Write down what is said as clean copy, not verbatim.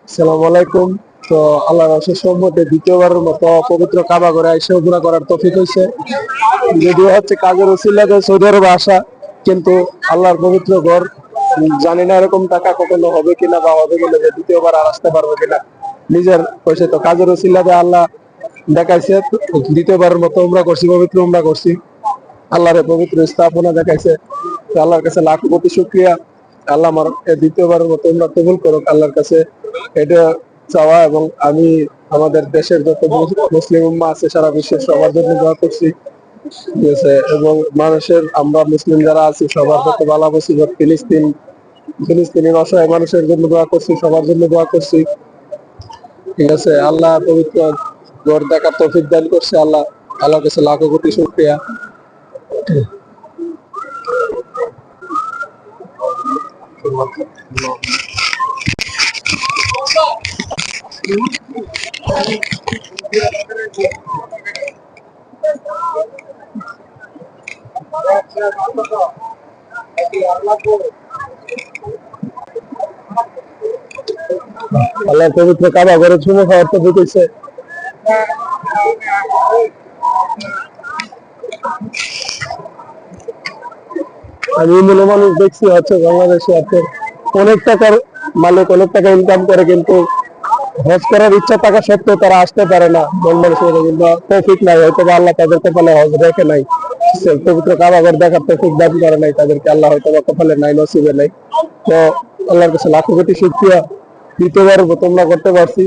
আসসালামু আলাইকুম। তো আল্লাহর অশেষ রহমতে দ্বিতীয়বারের মতো পবিত্র কাবা ঘরে এসে উমরা করার তৌফিক হয়েছে। যদিও হচ্ছে কাজের উসিলাতে সৌদি আরবে আসা, কিন্তু আল্লাহর পবিত্র ঘর, জানি না এরকম টাকা কখনো হবে কিনা বা হবে কিনা যে দ্বিতীয়বার আর আসতে পারবো কিনা। নিজের হয়েছে তো কাজের উসিলাতে আল্লাহ দেখাইছে, দ্বিতীয়বারের মতো উমরা করছি, পবিত্র উমরা করছি। আল্লাহর এই পবিত্র স্থাপনা দেখাইছে, তো আল্লাহর কাছে লাখ কোটি শুকরিয়া। আল্লাহ আমার এই দ্বিতীয়বারের মতো উমরা কবুল করুক আল্লাহর কাছে, এটা চাওয়া। এবং আমি আমাদের দেশের যত মুসলিম উম্মাহ আছে সারা বিশ্বের সবার জন্য দোয়া করছি, ঠিক আছে। এবং মানুষের, আমরা মুসলিম যারা আছি সবার যত বালা মুসিবত, ফিলিস্তিনের অসহায় মানুষের জন্য দোয়া করছি, সবার জন্য দোয়া করছি, ঠিক আছে। আল্লাহ পবিত্র ঘর দেখার তৌফিক দান করছে, আল্লাহর কাছে লাখো কোটি শুকরিয়া। আল্লাহর পবিত্র কাবা ঘরে চুমো খাওয়ার তো ঢুকেছে। আমি মূল মানুষ দেখছি হচ্ছে বাংলাদেশে আছে অনেক টাকার মালিক, অনেক টাকা ইনকাম করে, কিন্তু হজ করার ইচ্ছা থাকা সত্ত্বেও তারা আসতে পারে না। মন মানুষের কিন্তু তৌফিক নাই, হয়তো বা আল্লাহ তাদের কপালে হজ রেখে নাই, সে পবিত্র কাবা ঘর দেখার তৌফিক দান করে নাই তাদেরকে, আল্লাহ হয়তো বা কপালে নাই, নসিবে নাই। তো আল্লাহর কাছে লাখো কোটি শুকরিয়া, দ্বিতীয়বার তোমরা করতে পারছি।